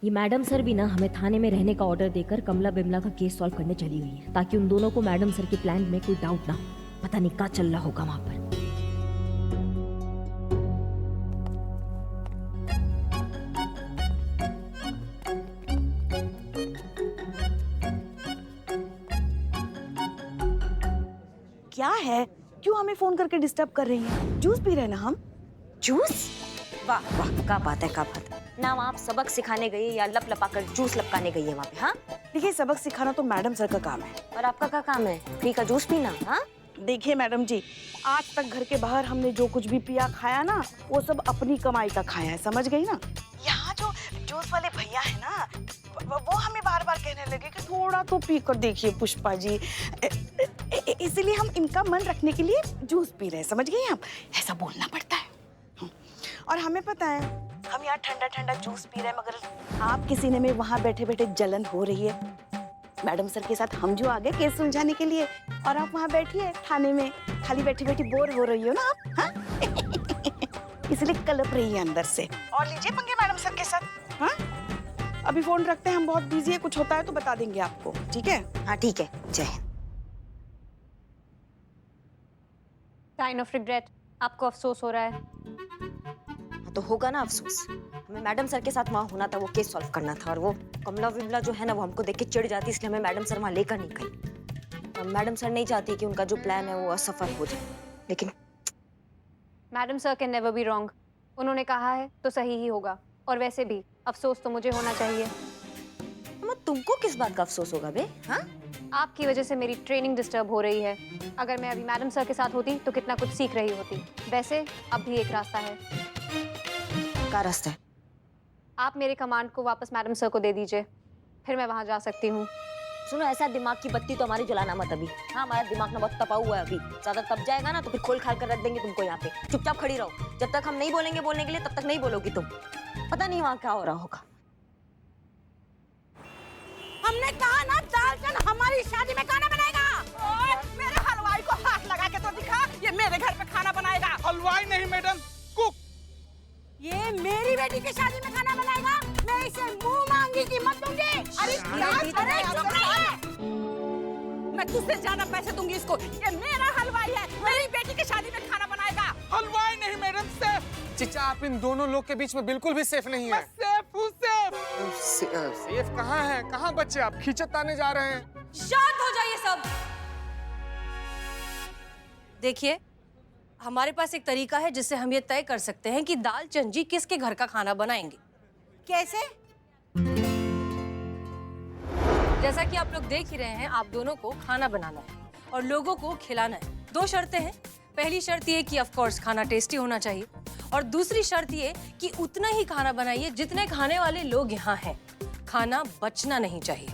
ये madam sir भी ना हमें थाने में रहने का ऑर्डर देकर कमला बिमला का केस सॉल्व करने चली गई है, ताकि उन दोनों को मैडम सर के प्लान में कोई डाउट ना हो। पता नहीं क्या चल रहा होगा वहां पर। क्या है, क्यों हमें फोन करके डिस्टर्ब कर रही हैं? जूस पी रहे हैं ना हम। जूस? वाह वाह, क्या बात है, क्या बात है। ना आप सबक सिखाने गई या लप लपाकर जूस लपकाने गई है वहाँ पे? हाँ, देखिए, सबक सिखाना तो मैडम सर का काम है। और आपका क्या काम है? फ्री का जूस पीना? हाँ, देखिए मैडम जी, आज तक घर के बाहर हमने जो कुछ भी पिया खाया ना, वो सब अपनी कमाई का खाया है, समझ गई ना? यहाँ जो जूस वाले भैया है ना, वो हमें बार बार कहने लगे कि थोड़ा तो पी कर देखिए पुष्पा जी, इसलिए हम इनका मन रखने के लिए जूस पी रहे हैं, समझ गई आप? ऐसा बोलना पड़ता है। और हमें पता है हम यहाँ ठंडा ठंडा जूस पी रहे हैं, मगर आपके सीने में वहाँ बैठे बैठे जलन हो रही है। मैडम सर के साथ हम जो आ गए केस सुलझाने के लिए, और आप वहाँ बैठिए थाने में, खाली बैठी बैठी बोर हो रही हो ना आप, हाँ? इसलिए कलप रही है अंदर से। और लीजिए पंगे मैडम सर के साथ। हाँ, अभी फोन रखते हैं, हम बहुत बिजी है, कुछ होता है तो बता देंगे आपको, ठीक है? हाँ ठीक है, जय हिंद। काइंड ऑफ रिग्रेट, आपको अफसोस हो रहा है? हाँ तो होगा ना अफसोस। हमें मैडम सर के साथ वहाँ होना था, वो केस सॉल्व करना था, और वो कमला विमला जो है ना, वो हमको देख के चिढ़ जाती, इसलिए हमें मैडम सर वहाँ लेकर नहीं गई। मैडम सर नहीं चाहती कि उनका जो प्लान है वो असफल हो जाए, लेकिन madam sir can never be wrong. उन्होंने कहा है तो सही ही होगा, और वैसे भी अफसोस तो मुझे होना चाहिए। तुमको किस बात का अफसोस होगा बे? हाँ, आपकी वजह से मेरी ट्रेनिंग डिस्टर्ब हो रही है। अगर मैं अभी मैडम सर के साथ होती तो कितना कुछ सीख रही होती। वैसे अब भी एक रास्ता है। क्या रास्ता है? आप मेरे कमांड को वापस मैडम सर को दे दीजिए, फिर मैं वहां जा सकती हूँ। सुनो, ऐसा दिमाग की बत्ती तो हमारी जलाना मत अभी। हाँ, हमारा दिमाग ना बहुत तपा हुआ है अभी, ज्यादा तप जाएगा ना तो फिर खोल खाल कर रख देंगे तुमको यहाँ पे। चुपचाप खड़ी रहो, जब तक हम नहीं बोलेंगे बोलने के लिए तब तक नहीं बोलोगी तुम। पता नहीं वहाँ क्या हो रहा होगा। हमने कहा ना, दालचंद हमारी शादी में खाना बनाएगा। और मेरे हलवाई को हाथ लगा के तो दिखा, ये मेरे घर पे खाना बनाएगा। हलवाई नहीं मैडम, कुक। ये मेरी बेटी की शादी में खाना बनाएगा, मैं इसे मुंह मांगी की मत दूंगी। अरे चुप रहिए। मैं तुझसे ज्यादा पैसे दूंगी इसको। ये मेरा हलवाई है, मेरी बेटी की शादी में खाना बनाएगा। हलवाई नहीं मैडम, सेफ। चिचा, आप इन दोनों लोग के बीच में बिल्कुल भी सेफ नहीं है। सेफ हूँ, सेफ। सेफ कहाँ है? कहाँ बच्चे आप खींचत ताने जा रहे हैं? शांत हो जाइए सब। देखिए, हमारे पास एक तरीका है जिससे हम ये तय कर सकते हैं कि दालचंद जी किसके घर का खाना बनाएंगे। कैसे? जैसा कि आप लोग देख ही रहे हैं, आप दोनों को खाना बनाना है और लोगों को खिलाना है। 2 शर्तें हैं। पहली शर्त ये कि ऑफ कोर्स खाना टेस्टी होना चाहिए, और दूसरी शर्त ये कि उतना ही खाना बनाइए जितने खाने वाले लोग यहाँ हैं। खाना बचना नहीं चाहिए।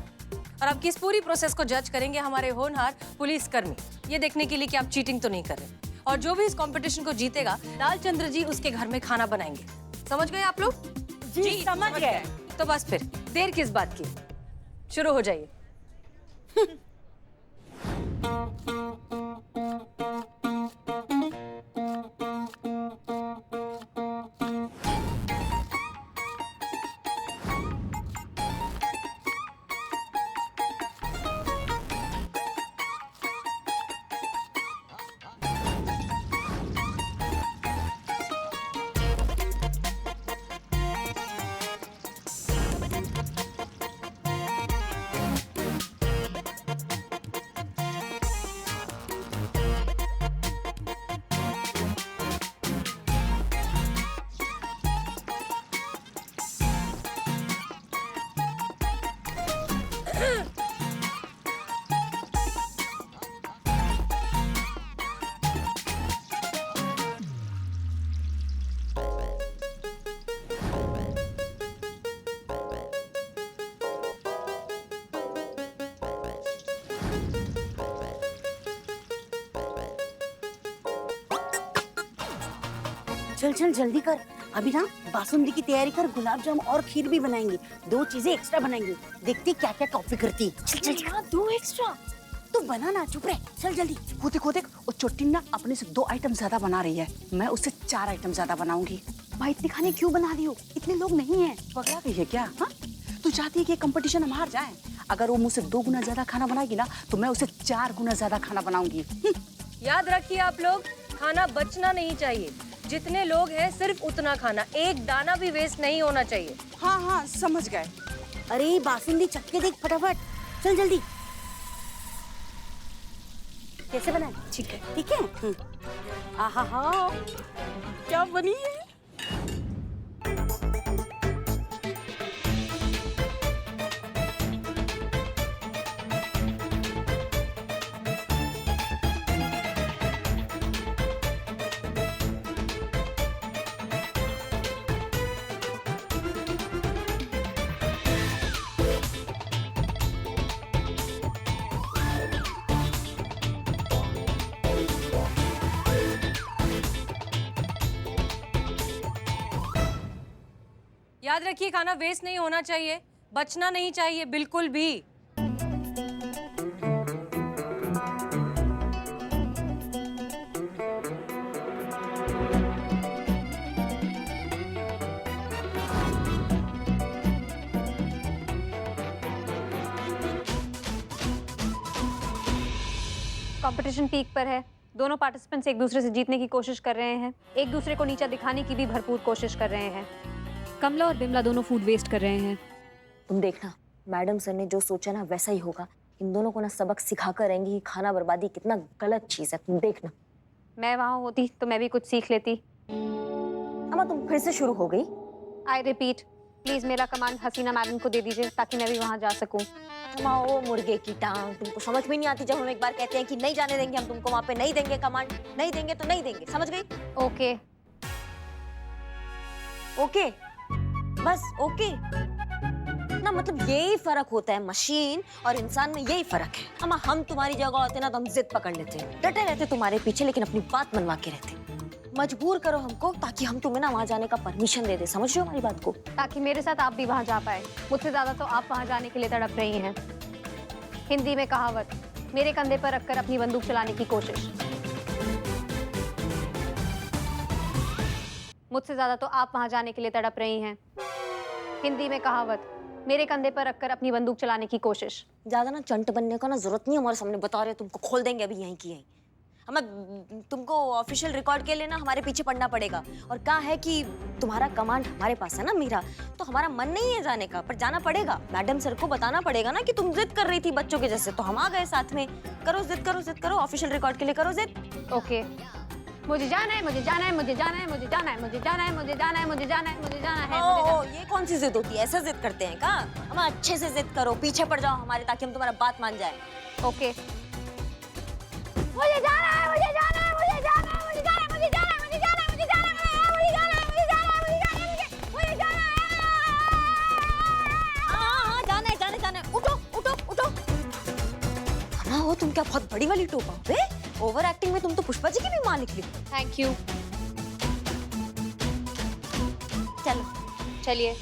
और आपकी इस पूरी प्रोसेस को जज करेंगे हमारे होनहार पुलिसकर्मी, ये देखने के लिए कि आप चीटिंग तो नहीं कर रहे। और जो भी इस कंपटीशन को जीतेगा, लालचंद्र जी उसके घर में खाना बनाएंगे। समझ गए आप लोग? जी समझ गए। तो बस फिर देर किस बात की, शुरू हो जाइए। चल चल जल्दी कर, अभी ना बासुंदी की तैयारी कर, गुलाब जाम और खीर भी बनाएंगे। 2 चीजें एक्स्ट्रा बनाएंगे, देखते क्या क्या कॉफी करती। चल चल चल। 2 एक्स्ट्रा तू बना ना, चुप रह, चल जल्दी। वो देख, वो चोटी ना अपने से 2 आइटम ज्यादा बना रही है, मैं उससे 4 आइटम ज्यादा बनाऊंगी। भाई इतने खाने क्यों बना रही हो? इतने लोग नहीं है, पगला गई है क्या? हाँ, चाहती है कि कंपटीशन हम हार जाएं। अगर वो मुझसे 2 गुना ज्यादा खाना बनाएगी ना तो मैं उसे 4 गुना ज्यादा खाना बनाऊंगी। याद रखिए आप लोग, खाना बचना नहीं चाहिए। जितने लोग हैं सिर्फ उतना खाना, एक दाना भी वेस्ट नहीं होना चाहिए। हाँ हाँ समझ गए। अरे बासुंदी चक्के देख फटाफट, चल जल्दी। कैसे बना है? ठीक है। ठीक है। आहा, क्या बनी है? याद रखिए खाना वेस्ट नहीं होना चाहिए, बचना नहीं चाहिए बिल्कुल भी। कंपटीशन पीक पर है। दोनों पार्टिसिपेंट्स एक दूसरे से जीतने की कोशिश कर रहे हैं, एक दूसरे को नीचा दिखाने की भी भरपूर कोशिश कर रहे हैं। कमला और बिमला दोनों फूड वेस्ट कर रहे हैं। तुम देखना, मैडम सर ने जो सोचा ना वैसा ही होगा। इन दोनों को ना सबक सिखा कर रहेंगी कि खाना बर्बादी कितना गलत चीज है। तुम देखना। मैं वहाँ होती तो मैं भी कुछ सीख लेती। अम्मा तुम फिर से शुरू हो गई। आई रिपीट, प्लीज मेरा कमांड हसीना मैडम को दे दीजिए ताकि मैं भी वहाँ जा सकूँ। अम्मा ओ मुर्गे की टांग, तुमको समझ में नहीं आती। जब हम एक बार कहते हैं कि नहीं जाने देंगे, हम तुमको वहाँ पे नहीं देंगे कमांड, नहीं देंगे तो नहीं देंगे, समझ गई? ओके। ओके, बस ओके ना, मतलब यही फर्क होता है मशीन और इंसान में, यही फर्क है। अम्मा हम तुम्हारी जगह होते ना तो हम जिद पकड़ लेते, डटे रहते तुम्हारे पीछे, लेकिन अपनी बात मनवा के रहते। मजबूर करो हमको ताकि हम तुम्हें ना वहाँ जाने का परमिशन दे दे, समझ रहे हो हमारी बात को? ताकि मेरे साथ आप भी वहाँ जा पाए। मुझसे ज्यादा तो आप वहाँ जाने के लिए तड़प रही हैं। हिंदी में कहावत, मेरे कंधे पर रखकर अपनी बंदूक चलाने की कोशिश। मुझसे ज्यादा तो आप वहाँ जाने के लिए तड़प रही हैं। हिंदी में कहावत, मेरे कंधे पर रखकर अपनी बंदूक चलाने की कोशिश। ज्यादा ना चंट बनने का ना जरूरत नहीं, हमारे सामने बता रहे, तुमको खोल देंगे अभी यहीं की यहीं। हमें तुमको ऑफिशियल रिकॉर्ड के लिए ना हमारे पीछे पड़ना पड़ेगा। और कहा है कि तुम्हारा कमांड हमारे पास है ना मीरा, तो हमारा मन नहीं है जाने का, पर जाना पड़ेगा। मैडम सर को बताना पड़ेगा ना कि तुम जिद कर रही थी बच्चों के जैसे, तो हम आ गए साथ में। करो जिद, करो जिद, करो ऑफिशियल रिकॉर्ड के लिए करो जिद। ओके, मुझे जाना है, मुझे जाना है, मुझे जाना है, मुझे जाना है, मुझे जाना है, मुझे जाना है, मुझे जाना है, मुझे जाना है। ओ, ये कौन सी जिद होती है? ऐसे जिद करते हैं क्या? हम अच्छे से जिद करो, पीछे पड़ जाओ हमारे, ताकि हम तुम्हारा बात मान जाए। ओके, मुझे जाना है, मुझे जाना है, मुझे जाना है, मुझे जाना है, मुझे जाना है, मुझे जाना है, मुझे जाना है, मुझे जाना है, मुझे जाना है, मुझे जाना है, मुझे जाना है। हाँ, जाना है, जाना है, जाना है। उठो, उठो, उठो। हाँ, वो तुम क्या बहुत बड़ी वाली टोपा हो बे? ओवर एक्टिंग में तुम तो पुष्पा जी की भी मां निकली। Thank you. चलो चलिए।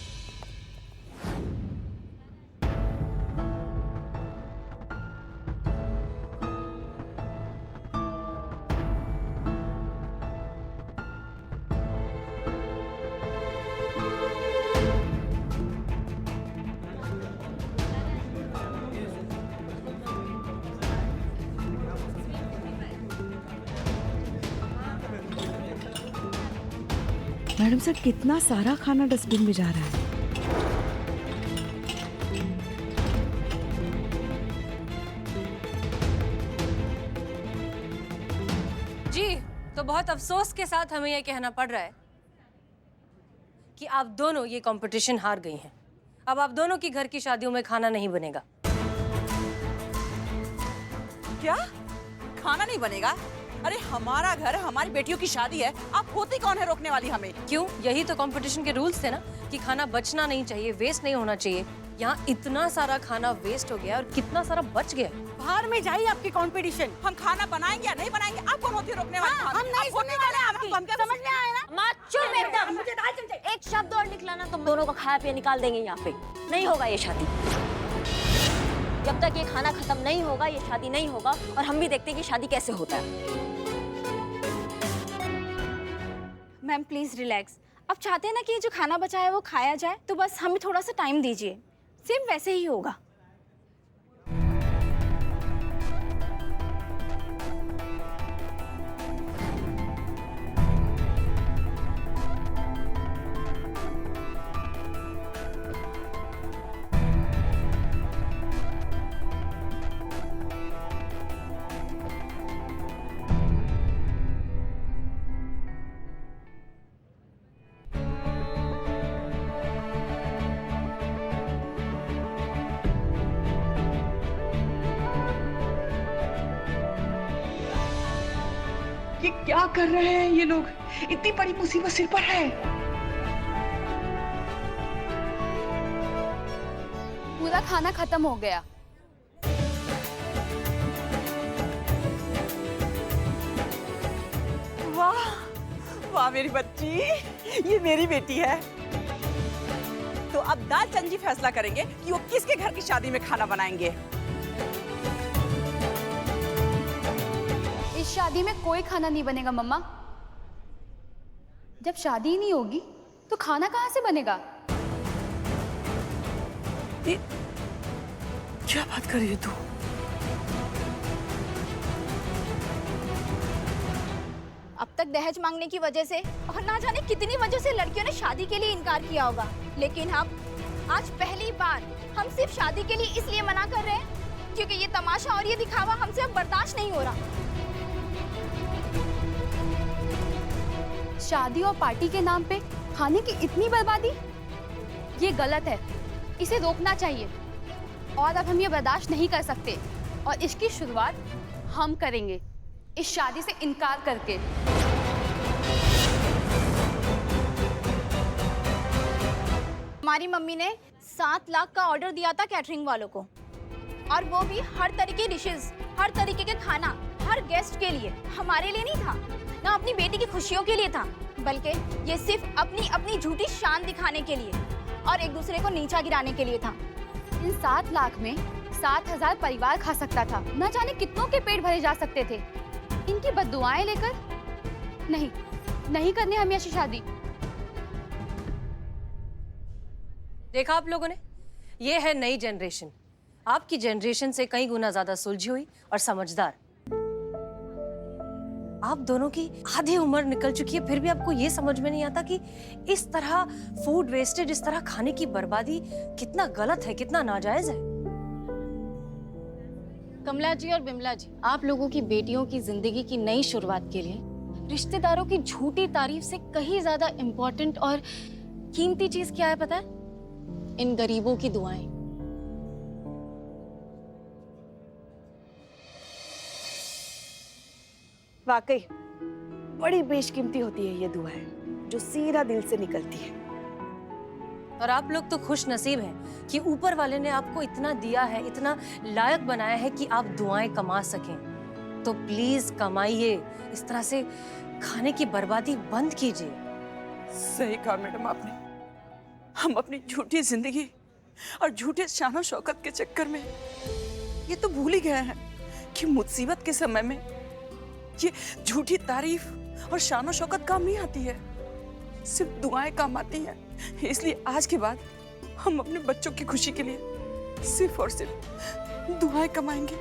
मैडम सर कितना सारा खाना डस्टबिन में जा रहा है। जी, तो बहुत अफसोस के साथ हमें यह कहना पड़ रहा है कि आप दोनों ये कंपटीशन हार गई हैं। अब आप दोनों की घर की शादियों में खाना नहीं बनेगा। क्या? खाना नहीं बनेगा? अरे हमारा घर, हमारी बेटियों की शादी है, आप होती कौन है रोकने वाली हमें? क्यों? यही तो कंपटीशन के रूल्स थे ना कि खाना बचना नहीं चाहिए, वेस्ट नहीं होना चाहिए। यहाँ इतना सारा खाना वेस्ट हो गया और कितना सारा बच गया। बाहर में जाइए आपकी कंपटीशन। हम खाना बनाएंगे या नहीं बनाएंगे, आप कौन होती है रोकने वाली? हम नहीं सुनने वाले आपकी, समझ में आया ना? माँ चुप एकदम। मुझे दाल चमचे। एक शब्द और निकला ना तुम दोनों का खाया पिया निकाल देंगे यहाँ पे। नहीं होगा ये शादी। जब तक ये खाना खत्म नहीं होगा ये शादी नहीं होगा, और हम भी देखते हैं कि शादी कैसे होता है। Ma'am please relax. आप चाहते हैं ना कि ये जो खाना बचा है वो खाया जाए, तो बस हमें थोड़ा सा टाइम दीजिए। सेम वैसे ही होगा। ये क्या कर रहे हैं ये लोग? इतनी बड़ी मुसीबत सिर पर है। पूरा खाना खत्म हो गया। वाह वाह मेरी बच्ची, ये मेरी बेटी है। तो अब दाल चंद जी फैसला करेंगे कि वो किसके घर की शादी में खाना बनाएंगे। इस शादी में कोई खाना नहीं बनेगा मम्मा। जब शादी ही नहीं होगी तो खाना कहाँ से बनेगा? क्या बात कर रही है तू? अब तक दहेज मांगने की वजह से और ना जाने कितनी वजह से लड़कियों ने शादी के लिए इनकार किया होगा, लेकिन अब आज पहली बार हम सिर्फ शादी के लिए इसलिए मना कर रहे हैं क्योंकि ये तमाशा और ये दिखावा हमसे अब बर्दाश्त नहीं हो रहा। शादी और पार्टी के नाम पे खाने की इतनी बर्बादी, ये गलत है, इसे रोकना चाहिए। और अब हम ये बर्दाश्त नहीं कर सकते और इसकी शुरुआत हम करेंगे इस शादी से इनकार करके। हमारी मम्मी ने 7 लाख का ऑर्डर दिया था कैटरिंग वालों को, और वो भी हर तरीके डिशेस, हर तरीके के खाना, हर गेस्ट के लिए, हमारे लिए नहीं था, ना अपनी बेटी की खुशियों के लिए था, बल्कि ये सिर्फ अपनी अपनी झूठी शान दिखाने के लिए और एक दूसरे को नीचा गिराने के लिए था। इन 7 लाख में 7,000 परिवार खा सकता था, न जाने कितनों के पेट भरे जा सकते थे। इनकी बद्दुआएं लेकर नहीं करनी हमें ऐसी शादी। देखा आप लोगों ने, ये है नई जनरेशन। आपकी जनरेशन से कई गुना ज्यादा सुलझी हुई और समझदार। आप दोनों की आधी उम्र निकल चुकी है, फिर भी आपको ये समझ में नहीं आता कि इस तरह फूड वेस्टेज, इस तरह खाने की बर्बादी कितना गलत है, कितना नाजायज है। कमला जी और बिमला जी, आप लोगों की बेटियों की जिंदगी की नई शुरुआत के लिए रिश्तेदारों की झूठी तारीफ से कहीं ज्यादा इम्पोर्टेंट और कीमती चीज क्या है पता है? इन गरीबों की दुआएं। वाकई बड़ी बेशकीमती होती है ये दुआएं, जो सीधा दिल से निकलती है। और आप लोग तो खुश नसीब हैं कि ऊपर वाले ने आपको इतना दिया है, इतना लायक बनाया है कि आप दुआएं कमा सकें। तो प्लीज कमाइए, इस तरह से खाने की बर्बादी बंद कीजिए। सही कहा मैडम आपने। हम अपनी झूठी जिंदगी और झूठे शान शौकत के चक्कर में ये तो भूल ही गए हैं कि मुसीबत के समय में ये झूठी तारीफ और शान शौकत काम नहीं आती है, सिर्फ दुआएं काम आती हैं। इसलिए आज के बाद हम अपने बच्चों की खुशी के लिए सिर्फ और सिर्फ दुआएं कमाएंगे।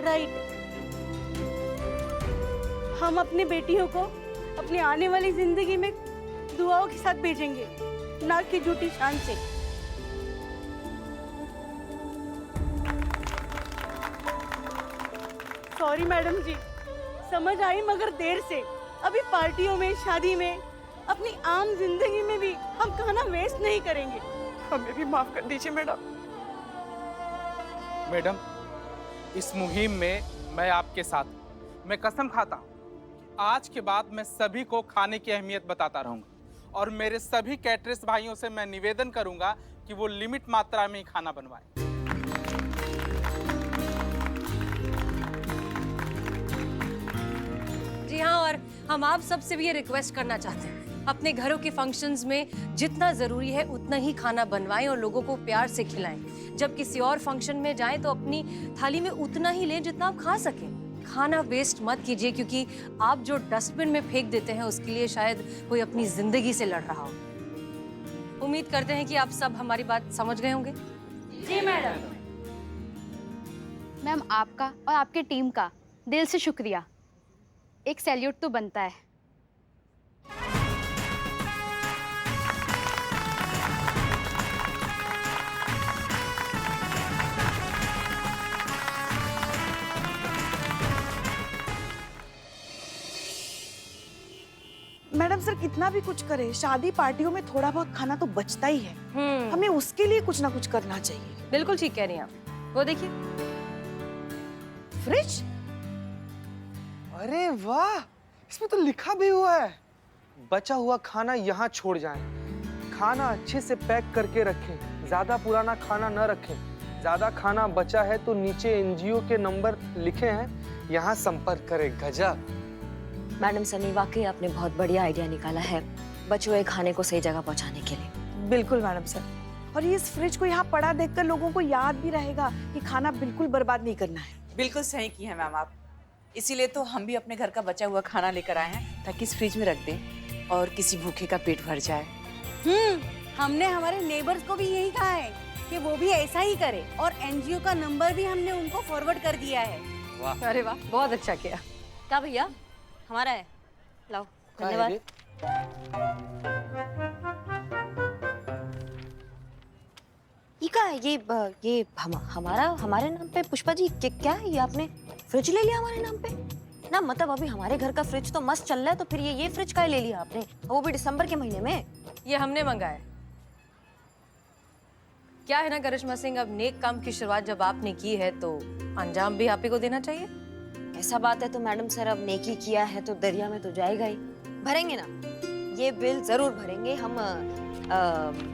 राइट। हम अपनी बेटियों को अपनी आने वाली जिंदगी में दुआओं के साथ भेजेंगे, ना कि झूठी शान से। सॉरी मैडम जी, समझ आई मगर देर से। अभी पार्टियों में, शादी में, अपनी आम जिंदगी में भी हम खाना वेस्ट नहीं करेंगे। हमें भी माफ कर दीजिए मैडम। मैडम, इस मुहिम में मैं आपके साथ हूं। मैं कसम खाता हूं, आज के बाद मैं सभी को खाने की अहमियत बताता रहूंगा और मेरे सभी कैटरर्स भाइयों से मैं निवेदन करूंगा कि वो लिमिट मात्रा में ही खाना बनवाएं। जी हाँ, और हम आप सबसे भी ये रिक्वेस्ट करना चाहते हैं, अपने घरों के फंक्शंस में जितना जरूरी है उतना ही खाना बनवाएं और लोगों को प्यार से खिलाएं। जब किसी और फंक्शन में जाएं तो अपनी थाली में उतना ही लें जितना आप खा सकें। खाना वेस्ट मत कीजिए, क्योंकि आप जो डस्टबिन में फेंक देते हैं उसके लिए शायद कोई अपनी जिंदगी से लड़ रहा हो। उम्मीद करते हैं कि आप सब हमारी बात समझ गए होंगे। जी मैडम। मैम आपका और आपकी टीम का दिल से शुक्रिया। एक सैल्यूट तो बनता है। मैडम सर कितना भी कुछ करे, शादी पार्टियों में थोड़ा बहुत खाना तो बचता ही है। हमें उसके लिए कुछ ना कुछ करना चाहिए। बिल्कुल ठीक कह रही हैं आप। वो देखिए, फ्रिज। अरे वाह, इसमें तो लिखा भी हुआ है, बचा हुआ खाना यहाँ छोड़ जाएं। खाना अच्छे से पैक करके रखें, ज्यादा पुराना खाना न रखें। ज्यादा खाना बचा है तो नीचे एनजीओ के नंबर लिखे हैं, यहाँ संपर्क करें। गजब। मैडम सर ने वाकई आपने बहुत बढ़िया आइडिया निकाला है बचे हुए खाने को सही जगह पहुंचाने के लिए। बिल्कुल मैडम सर। और ये इस फ्रिज को यहाँ पड़ा देखकर लोगों को याद भी रहेगा कि खाना बिल्कुल बर्बाद नहीं करना है। बिल्कुल सही की है मैम आप। इसीलिए तो हम भी अपने घर का बचा हुआ खाना लेकर आए हैं ताकि इस फ्रिज में रख दें और किसी भूखे का पेट भर जाए। हमने हमारे नेबर्स को भी यही कहा है कि वो भी ऐसा ही करे, और एनजीओ का नंबर भी हमने उनको फॉरवर्ड कर दिया है। वाह। अरे वाह, बहुत अच्छा किया। क्या भैया, हमारा है, लाओ। धन्यवाद। ये क्या है? ये हमारा हमारे नाम पे? पुष्पा जी क्या है ये? आपने फ्रिज ले लिया हमारे नाम पे ना? मतलब अभी हमारे घर का फ्रिज तो मस्त चल रहा है, तो फिर ये फ्रिज का ले लिया आपने, वो भी दिसंबर के महीने में? ये हमने मंगाया। क्या है ना करिश्मा सिंह, अब नेक काम की शुरुआत जब आपने की है तो अंजाम भी आप ही को देना चाहिए। ऐसा बात है तो मैडम सर, अब नेकी किया है तो दरिया में तो जाएगा ही। भरेंगे ना, ये बिल जरूर भरेंगे हम।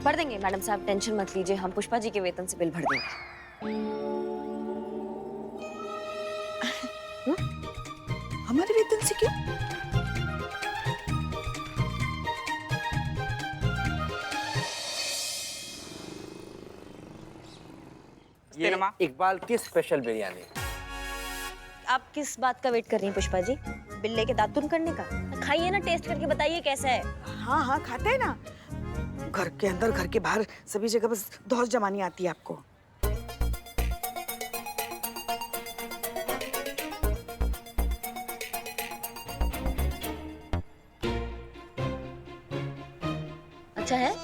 भर देंगे मैडम साहब, टेंशन मत लीजिए, हम पुष्पा जी के वेतन से बिल भर देंगे। हमारे वेतन से क्यों? ये इकबाल की स्पेशल बिरयानी। आप किस बात का वेट कर रही हैं पुष्पा जी? बिल्ले के दातुन करने का? खाइए ना, टेस्ट करके बताइए कैसा है। हाँ हाँ खाते हैं ना। घर के अंदर घर के बाहर सभी जगह बस धौस जमानी आती है आपको। अच्छा है?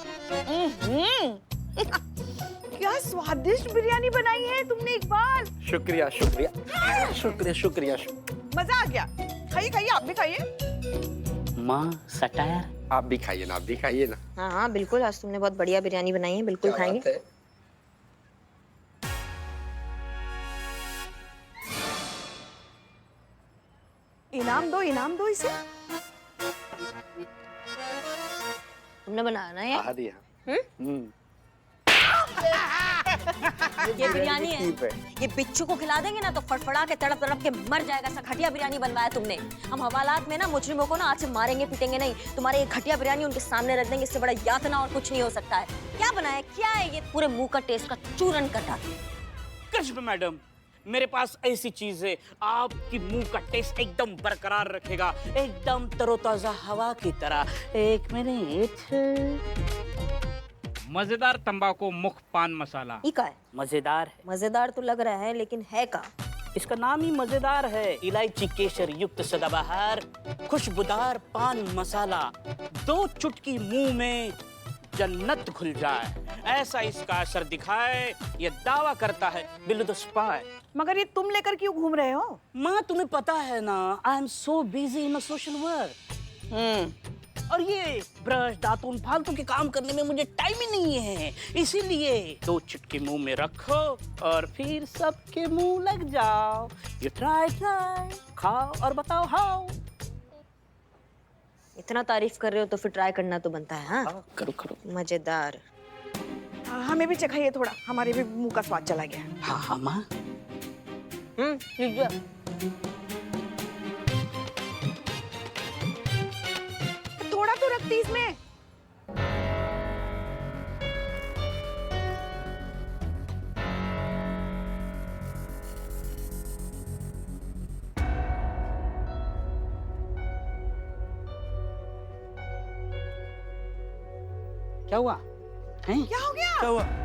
क्या स्वादिष्ट बिरयानी बनाई है तुमने इकबाल। शुक्रिया शुक्रिया शुक्रिया शुक्रिया। मजा आ गया। खाइए खाइए, आप भी खाइए। माँ सटायर। आप भी खाइए ना, आप भी खाइए ना। हाँ हाँ बिल्कुल, आज तुमने बहुत बढ़िया बिरयानी बनाई है, बिल्कुल खाएंगे। इनाम दो इसे। तुमने बनाया ना ये? हाँ दिया। ये बिरयानी है, ये बिच्छू को खिला देंगे ना तो फड़फड़ा के तड़प तड़प के मर जाएगा। ऐसा घटिया बिरयानी बनवाया तुमने। हम हवालात में ना मुजरिमों को ना आज से मारेंगे पीटेंगे नहीं, तुम्हारे ये घटिया बिरयानी उनके सामने रख देंगे। इससे बड़ा यातना और कुछ नहीं हो सकता है। क्या बनाया, क्या है ये? पूरे मुंह का टेस्ट का चूरन कर डाला। करिश्मा मैडम, मेरे पास ऐसी चीज है आपकी मुंह का टेस्ट एकदम बरकरार रखेगा, एकदम तरोताजा हवा की तरह। एक मिनट। मजेदार तंबाकू मुख पान मसाला। ये क्या है? मजेदार है। मजेदार तो लग रहा है लेकिन है का? इसका नाम ही मजेदार है। इलायची केसर युक्त सदाबहार खुशबूदार पान मसाला। 2 चुटकी मुंह में जन्नत खुल जाए, ऐसा इसका असर दिखाए, ये दावा करता है बिल्लू द स्पाई। मगर ये तुम लेकर क्यों घूम रहे हो? माँ तुम्हें पता है ना, I am so busy in social work. और ये ब्रश दातुन फालतू के काम करने में मुझे टाइम ही नहीं है। इसीलिए 2 चुटकी मुंह में रखो और फिर सबके मुंह लग जाओ। यू ट्राई खाओ और बताओ हाउ। इतना तारीफ कर रहे हो तो फिर ट्राई करना तो बनता है। हाँ करो करो। मजेदार। हमें भी चखाइए थोड़ा, हमारे भी मुंह का स्वाद चला गया। हाँ हाँ माँ। थोड़ा तो रखती इसमें। क्या हुआ? हैं? क्या हो गया? क्या हुआ?